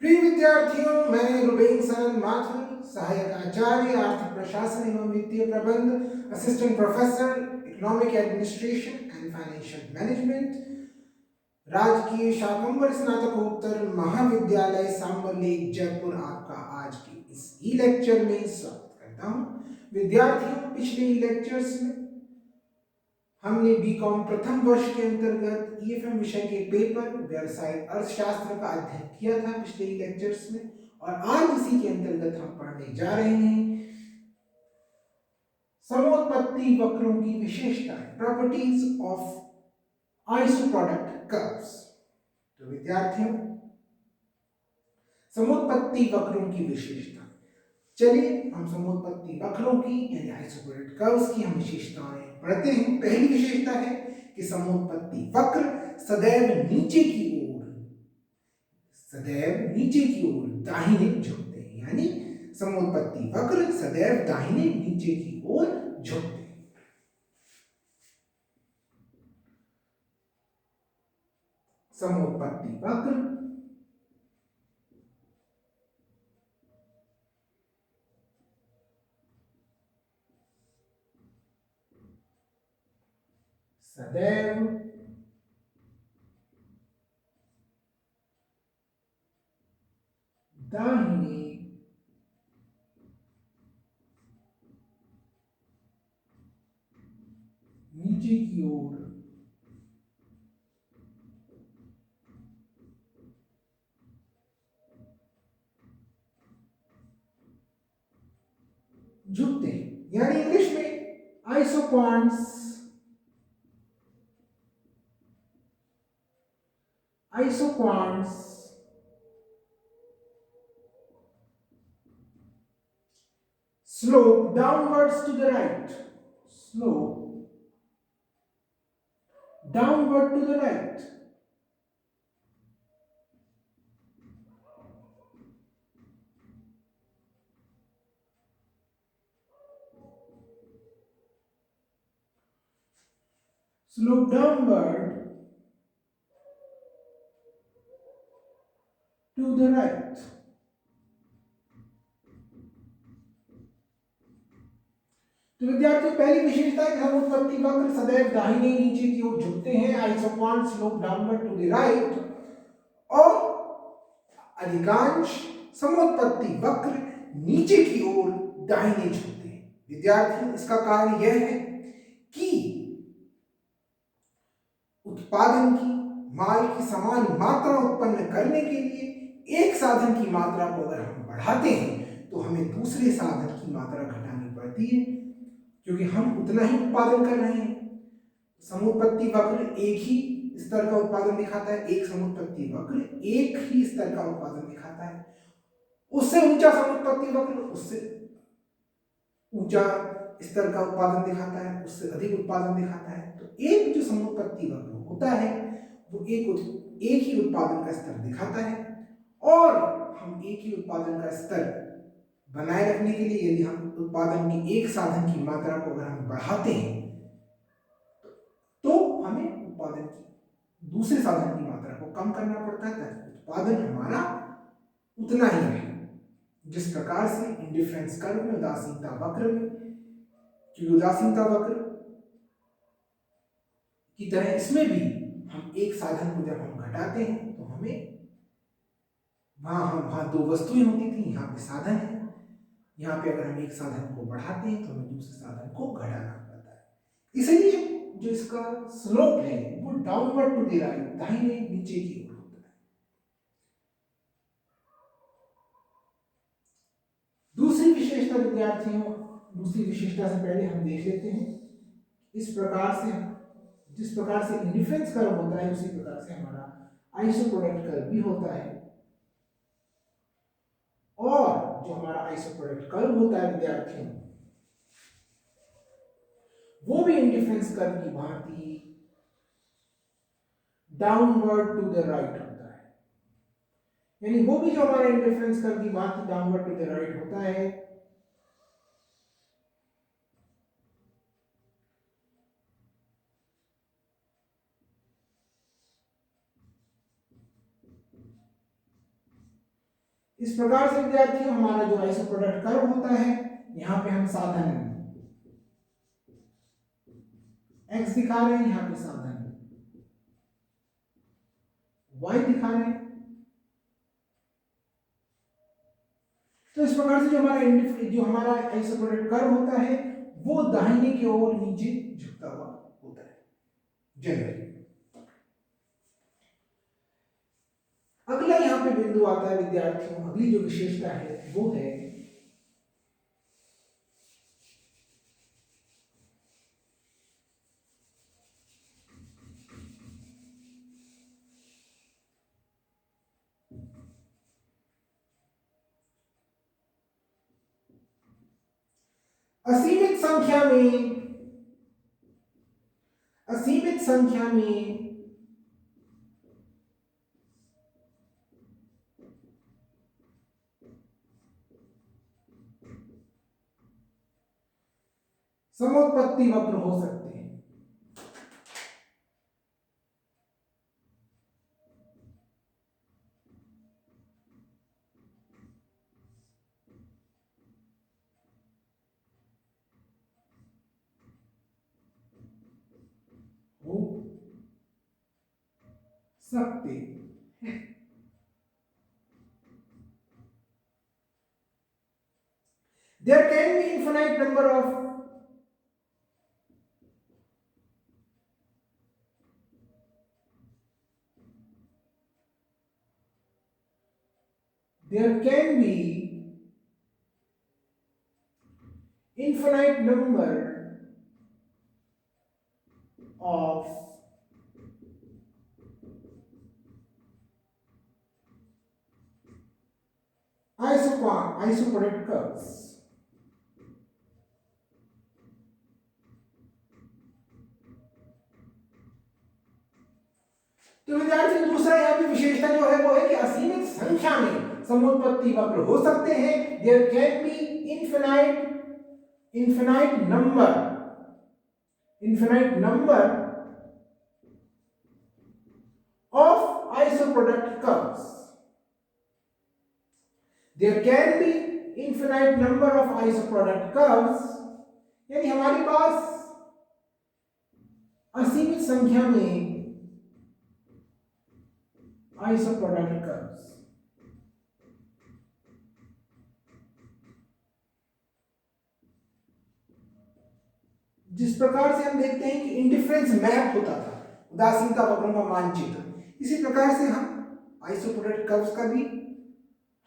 प्रिय विद्यार्थियों, मैं रुबेन सरन माथुर, सहायक आचार्य आर्थिक प्रशासन एवं वित्तीय प्रबंध, assistant professor economic administration and financial management, राजकीय शाकंभरी स्नातकोत्तर महाविद्यालय सांबरलेक जयपुर आपका आज के इस ई लेक्चर में स्वागत करता हूं। विद्यार्थियों, पिछले ई लेक्चर्स में हमने बीकॉम प्रथम वर्ष के अंतर्गत ईएफएम विषय के पेपर व्यवसायिक अर्थशास्त्र का अध्ययन किया था पिछले लेक्चर्स में, और आज इसी के अंतर्गत हम पढ़ने जा रहे हैं समोत्पत्ति वक्रों की विशेषताएं, प्रॉपर्टीज ऑफ आइसोप्रोडक्ट कर्व्स। तो विद्यार्थियों, समोत्पत्ति वक्रों की विशेषता, चलिए हम समोत्पत्ति वक्रों की यानी आइसोप्रोडक्ट कर्व्स की हम विशेषताएं पढ़ते हैं। पहली विशेषता है कि समोत्पत्ति वक्र सदैव नीचे की ओर दाहिने झुकते हैं, यानी समोत्पत्ति वक्र सदैव दाहिने नीचे की ओर झुकते हैं। समोत्पत्ति वक्र सदैव दाहिने नीचे की ओर झुकते हैं, यानी इंग्लिश में आइसोक्वांट्स slope downwards to the right, slope downward to the right, slope downward to the right। तो विद्यार्थियों, पहली विशेषता है कि समोत्पत्ति वक्र सदैव दाहिने नीचे की ओर झुकते हैं, isoquant slope downward to the right, और अधिकांश समोत्पत्ति वक्र नीचे की ओर दाहिने झुकते हैं। विद्यार्थियों, इसका कारण यह है कि उत्पादन की माल की समान मात्रा उत्पन्न करने के लिए एक साधन की मात्रा को अगर हम बढ़ाते हैं तो हमें दूसरे साधन की मात्रा घटानी पड़ती है, क्योंकि हम उतना ही उत्पादन कर रहे हैं। समोत्पत्ति वक्र एक ही स्तर का उत्पादन दिखाता है, एक समोत्पत्ति वक्र एक ही स्तर का उत्पादन दिखाता है। उससे ऊंचा समोत्पत्ति वक्र उससे ऊंचा स्तर का उत्पादन दिखाता है, उससे अधिक उत्पादन दिखाता है। तो एक जो समोत्पत्ति वक्र होता है वो एक ही उत्पादन का स्तर दिखाता है, और हम एक ही उत्पादन का स्तर बनाए रखने के लिए यदि हम उत्पादन की एक साधन की मात्रा को अगर हम बढ़ाते हैं तो हमें उत्पादन की दूसरे साधन की मात्रा को कम करना पड़ता है ताकि उत्पादन हमारा उतना ही रहे। जिस प्रकार से इंडिफरेंस कर्व में, उदासीनता वक्र में, क्योंकि उदासीनता वक्र की तरह इसमें भी हम एक साधन को जब हम घटाते हैं तो हमें वहां दो वस्तुएं होती थी, यहाँ पे साधन है, यहाँ पे अगर हम एक साधन को बढ़ाते हैं तो हमें दूसरे साधन को घटाना पड़ता है। इसलिए जो इसका स्लोप है वो डाउनवर्ड टू द राइट, दाहिने नीचे की ओर होता है। दूसरी विशेषता विद्यार्थियों, दूसरी विशेषता से पहले हम देख लेते हैं, इस प्रकार से जिस प्रकार से इंडिफरेंस कर्व होता है उसी प्रकार से हमारा आइसोप्रोडक्ट कर्व भी होता है, और जो हमारा आइसोप्रोडक्ट कर्व होता है विद्यार्थियों वो भी इंडिफरेंस कर्व की भांति डाउनवर्ड टू द राइट होता है, यानी वो भी जो हमारा इंडिफरेंस कर्व की भांति डाउनवर्ड टू द राइट होता है इस प्रकार से विद्यार्थियों हमारा जो आइसो प्रोडक्ट कर्व होता है, यहाँ पे हम साधन x दिखा रहे हैं, यहाँ पे साधन y दिखा रहे हैं। तो इस प्रकार से जो हमारा आइसो प्रोडक्ट कर्व होता है वो दाहिने की ओर नीचे झुकता हुआ होता है जनरली। अगला यहाँ पे बिंदु आता है विद्यार्थियों, अगली जो विशेषता है वो है असीमित संख्या में समोत्पत्ति वक्र हो सकते हैं। हो सकते हैं। There can be infinite number of there can be infinite number of isoproduct curves. तो विद्यार्थी दूसरा यहाँ पे विशेषता जो है वो है कि असीमित संख्या में समोत्पत्ति वक्र हो सकते हैं। There can be infinite number of isoproduct curves. There can be infinite number of isoproduct curves, यानी हमारे पास असीमित संख्या में isoproduct curves। जिस प्रकार से हम देखते हैं कि इंडिफरेंस मैप होता था, उदासीनता वक्रों का मानचित्र, इसी प्रकार से हम आइसोप्रोडक्ट कर्व्स का भी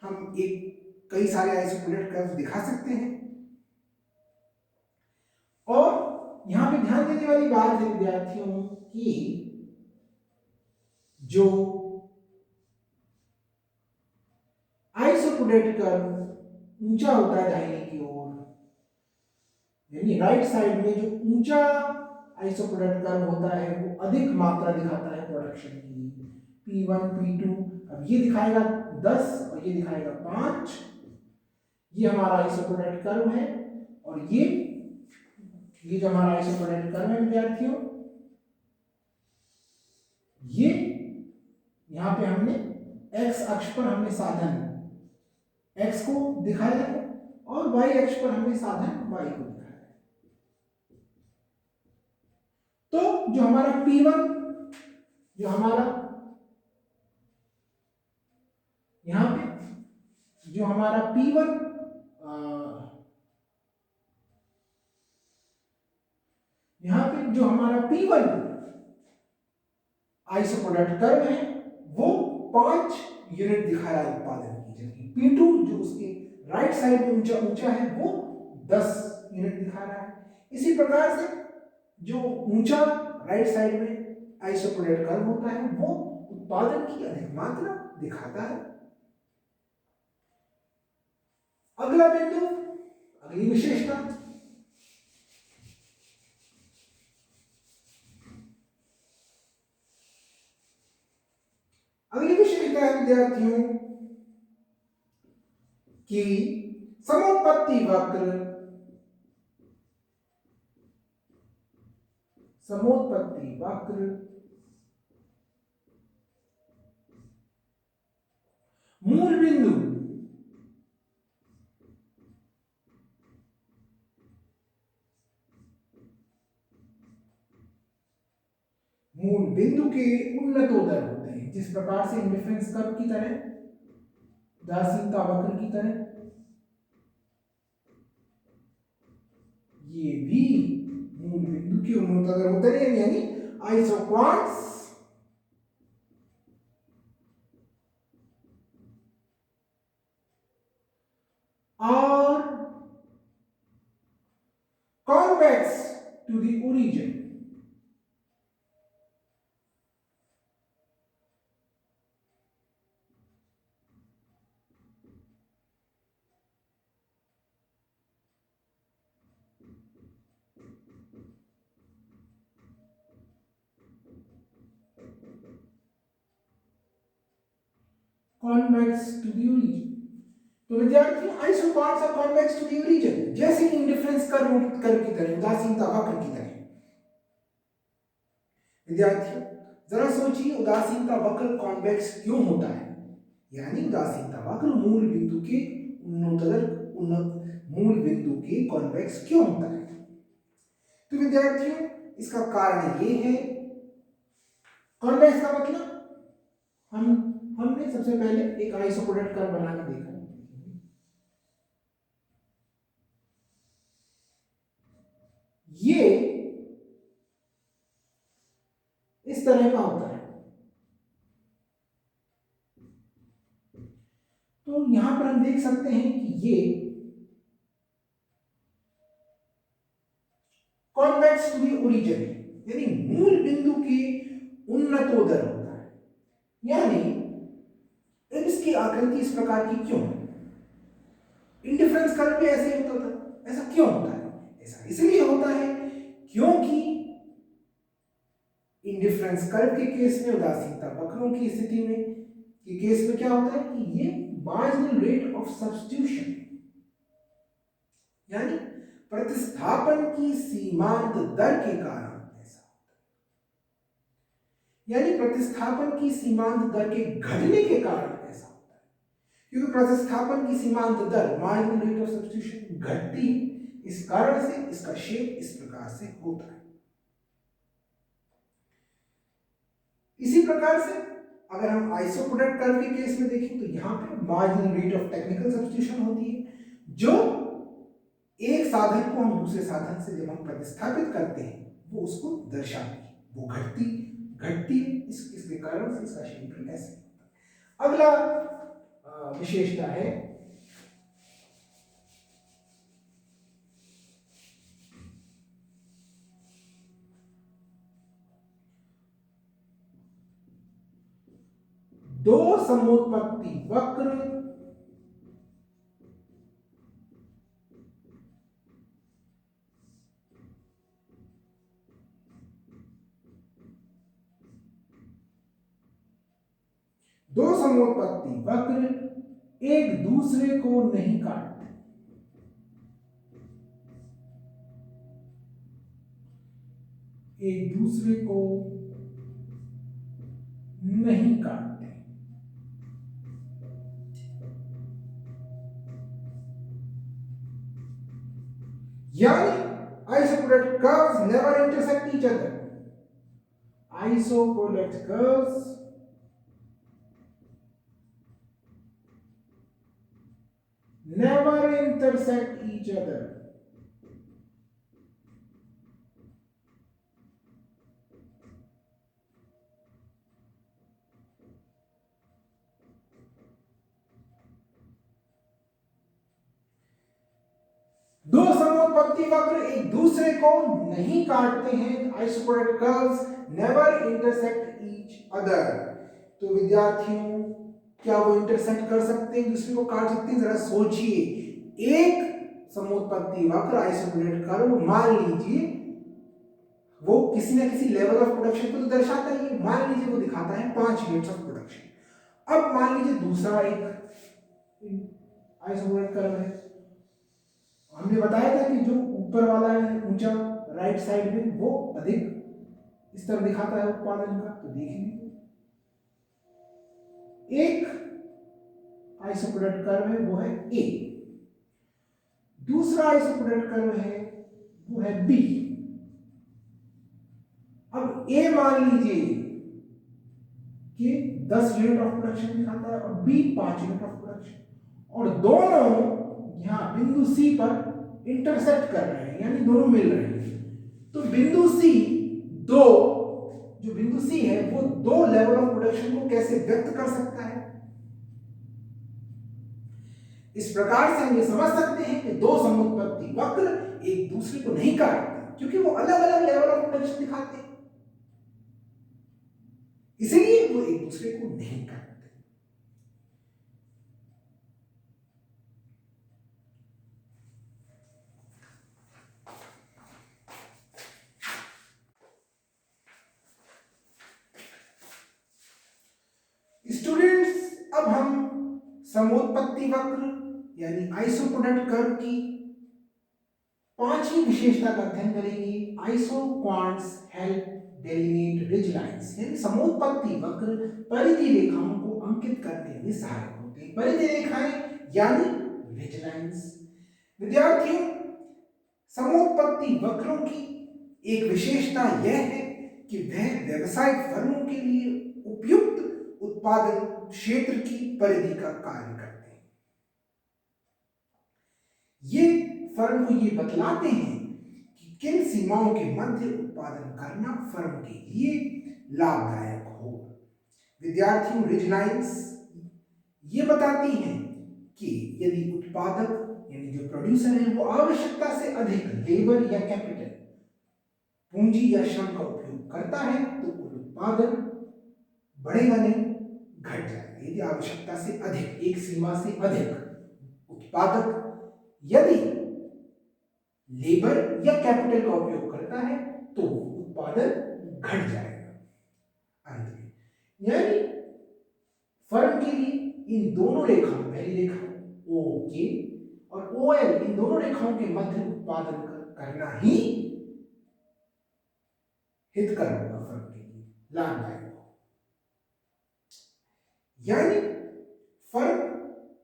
हम कई सारे आइसोप्रोडक्ट कर्व्स दिखा सकते हैं। और यहां पे ध्यान देने वाली बात है विद्यार्थियों कि जो आइसोप्रोडक्ट कर्व ऊंचा होता है दाहिने की ओर, यानी राइट साइड में जो ऊंचा आइसोप्रोडक्ट कर्व होता है वो अधिक मात्रा दिखाता है प्रोडक्शन की, P1 P2। अब ये दिखाएगा 10 और ये दिखाएगा 5। ये हमारा आइसोप्रोडक्ट कर्व है। और ये जो हमारा आइसोप्रोडक्ट कर्व है विद्यार्थियों, ये यहां पे हमने x अक्ष पर हमने साधन x को दिखाया है और y अक्ष पर हमने साधन y को दिखाया है। तो जो हमारा P1, जो हमारा यहां पे जो हमारा P1 यहां पे जो हमारा P1 आइसोप्रोडक्ट कर्व है वो 5 यूनिट दिखा रहा है उत्पादन की, जबकि P2 जो उसके राइट साइड में ऊंचा है वो 10 यूनिट दिखा रहा है। इसी प्रकार से जो ऊंचा राइट साइड में आइसोप्रोडक्ट कर्व होता है वो उत्पादन की अधिक मात्रा दिखाता है। अगला बिंदु, अगली विशेषता, अगली विशेषता है विद्यार्थियों कि समोत्पत्ति वक्र मूल बिंदु मूल बिंदु के उन्नतोदर होते हैं, जिस प्रकार से इंडिफरेंस कर्व की तरह, उदासीनता वक्र की तरह ये भी मूल बिंदु के उन्नतोदर होते हैं, यानी आइसोक्वाड्स are convex to the origin. Convex to the origin. तो विद्यार्थियों isoquants are convex to the origin, जैसे कि इंडिफरेंस कर्व की तरह, उदासीनता वक्र की तरह। विद्यार्थियों जरा सोचिए, उदासीनता वक्र कॉन्वेक्स क्यों होता है, यानी उदासीनता वक्र मूल बिंदु के मूल बिंदु के कॉन्वेक्स क्यों होता है। तो विद्यार्थियों इसका कारण ये है, कॉन्वेक्स का मतलब हमने सबसे पहले एक आइसोपोडेट कर्व बना के देखा, ये इस तरह का होता है। तो यहां पर हम देख सकते हैं कि ये कॉन्वेक्स टू द ओरिजिन, यानी मूल बिंदु के उन्नतोदर होता है। यानी इसकी आकृति इस प्रकार की क्यों है? इंडिफरेंस कर्व भी ऐसे ही होता था, ऐसा क्यों होता है? ऐसा इसलिए होता है क्योंकि इंडिफरेंस कर्व के केस में, उदासीनता वक्रों की स्थिति में के केस में क्या होता है कि ये मार्जिनल रेट ऑफ सब्स्टिट्यूशन, यानी प्रतिस्थापन की सीमांत दर के कारण ऐसा होता है, यानी प्रतिस्थापन की सीमांत दर के घटने के कारण ऐसा होता है, क्योंकि प्रतिस्थापन की सीमांत दर, मार्जिनल रेट ऑफ सब्स्टिट्यूशन घटती, इस कारण से इसका शेप इस प्रकार से होता है। इसी प्रकार से अगर हम आइसोपोडेट कर्व के केस में देखें तो यहां पे marginal rate of technical substitution होती है, जो एक साधन को हम दूसरे साधन से जब हम प्रतिस्थापित करते हैं वो उसको दर्शाती है, वो घटती है, इसके कारण से इसका शेप भी ऐसे होता है। अगला विशेषता है दो समोत्पत्ति वक्र एक दूसरे को नहीं काटते, एक दूसरे को नहीं काटते, यानी isoproduct curves never intersect each other, isoproduct curves never intersect each other. दो समोत्पत्ति वक्र एक दूसरे को नहीं काटते हैं, isoproduct curves never intersect each other. तो विद्यार्थियों क्या वो इंटरसेक्ट कर सकते हैं, दूसरे को काट सकते हैं? जरा सोचिए, एक समोत्पत्ति वक्र आइसोपोडेट कर्व, मान लीजिए वो किसी ना किसी लेवल ऑफ प्रोडक्शन को तो दर्शाता ही है, मान लीजिए वो दिखाता है 5 यूनिट्स ऑफ प्रोडक्शन। अब मान लीजिए दूसरा एक आइसोपोडेट कर्व है, हमने बताया था कि जो ऊपर वाला है ऊंचा राइट साइड में वो अधिक इस तरह दिखाता है उत्पादन का, तो देख लीजिए एक आइसोपोडेट कर्व है वो है ए, दूसरा आइसोपोडेट कर्व है वो है बी। अब ए मान लीजिए कि 10 यूनिट ऑफ प्रोडक्शन दिखाता है और बी 5 यूनिट ऑफ प्रोडक्शन, और दोनों यहां बिंदु सी पर इंटरसेक्ट कर रहे हैं, यानी दोनों मिल रहे हैं। तो बिंदु सी दो, जो बिंदु सी है वो दो लेवल ऑफ प्रोडक्शन को कैसे व्यक्त कर सकता है? इस प्रकार से हम ये समझ सकते हैं कि दो समुत्पत्ति वक्र एक दूसरे को नहीं काटते, क्योंकि वो अलग अलग लेवल ऑफ प्रोडक्शन दिखाते हैं, इसलिए वो एक दूसरे को नहीं काटते। स्टूडेंट्स, अब हम समोत्पत्ति वक्र यानी आइसोप्रोडक्ट कर्व की पांचवी विशेषता का अध्ययन करेंगे। आइसोक्वांट्स हेल्प डेलिनेट रिज लाइंस, यानी समोत्पत्ति वक्र परिधि रेखाओं को अंकित करने में सहायक होते हैं। परिधि रेखाएं यानी रिज लाइंस। विद्यार्थियों, समोत्पत्ति वक्रों की एक विशेषता यह है कि वह व्यावसायिक फर्मों के लिए उपयुक्त उत्पादन क्षेत्र की परिधि का कार्य करते हैं। ये फर्म को ये बतलाते हैं कि किन सीमाओं के मध्य उत्पादन करना फर्म के लिए लाभदायक हो। विद्यार्थियों, रिज लाइंस ये बताती हैं कि यदि उत्पादक यानी जो प्रोड्यूसर है वो आवश्यकता से अधिक लेबर या कैपिटल, पूंजी या श्रम का उपयोग करता है तो कुल उत्पादन बढ़ेगा नहीं, घट जाएगा। यदि आवश्यकता से अधिक, एक सीमा से अधिक उत्पादक यदि लेबर या कैपिटल का उपयोग करता है तो उत्पादन घट जाएगा अंत में। यानी फर्म के लिए इन दोनों रेखाओं, पहली रेखा ओ के और ओ एल, इन दोनों रेखाओं के मध्य उत्पादन करना ही हितकर होगा, फर्म के लिए लाभदायक होगा। यानी फर्म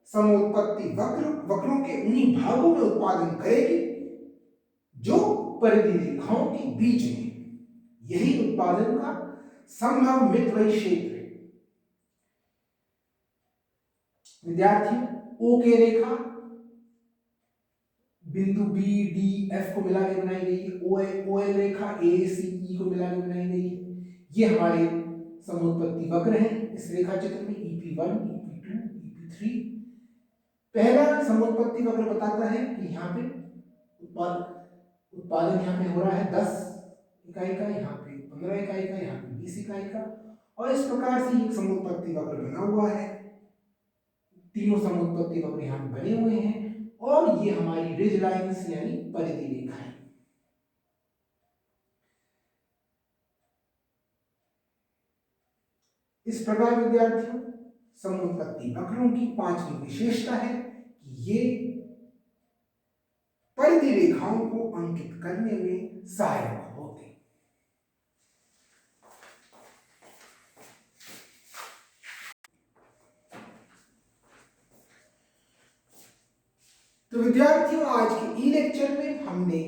समोत्पत्ति वक्रों के उन्हीं भागों में उत्पादन करेगी जो परिधि रेखाओं के बीच में, यही उत्पादन का संभव मितव्ययी क्षेत्र है। विद्यार्थियों, ओ के रेखा बिंदु बी डी एफ को मिला के बनाई गई है, ओ एल रेखा ए सी ई को मिला के बनाई गई है। ये हमारे समोत्पत्ति वक्र हैं। इस रेखा चित्र में EP1, EP2, EP3 पहला समोत्पत्ति वक्र बताता है कि यहाँ पे उत्पादन यहाँ पे हो रहा है 10 इकाई का, यहाँ पे 15 इकाई का, यहाँ पे 20 इकाई का, और इस प्रकार से एक समोत्पत्ति वक्र बना हुआ है। तीनों समोत्पत्ति वक्र यहाँ पे बने हुए हैं और ये हमारी रिज लाइंस यानी परिधि रेखाएं। इस प्रकार विद्यार्थियों, समोत्पत्ति वक्रों की पांचवी विशेषता है कि ये परिधि रेखाओं को अंकित करने में सहायक होते हैं। तो विद्यार्थियों, आज के ई लेक्चर में हमने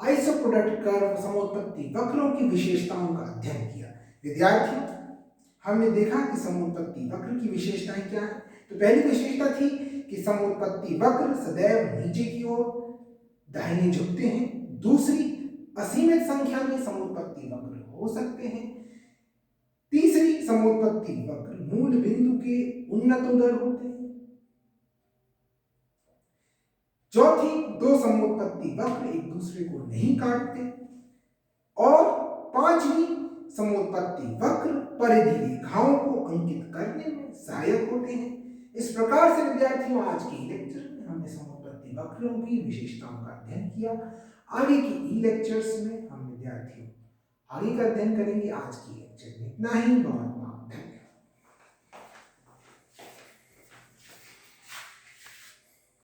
आइसोप्रोडक्ट कर्व समोत्पत्ति वक्रों की विशेषताओं का अध्ययन किया। विद्यार्थियों, हमने देखा कि समोत्पत्ति वक्र की विशेषताएं क्या है। तो पहली विशेषता थी कि समोत्पत्ति वक्र सदैव नीचे की ओर दाहिने झुकते हैं। दूसरी, असीमित संख्या में समोत्पत्ति वक्र हो सकते हैं। तीसरी, समोत्पत्ति वक्र मूल बिंदु के उन्नतोदर होते हैं। चौथी, दो समोत्पत्ति वक्र एक दूसरे को नहीं काटते। और पांचवी, समोत्पत्ति वक्र परिधि रेखाओं को अंकित करने में सहायक होते हैं। इस प्रकार से विद्यार्थियों, आज के लेक्चर में हमने समोत्पत्ति वक्रों की विशेषताओं का अध्ययन किया। आगे के ई लेक्चर्स में हम विद्यार्थियों आगे का अध्ययन करेंगे। आज की लेक्चर में इतना ही। बहुत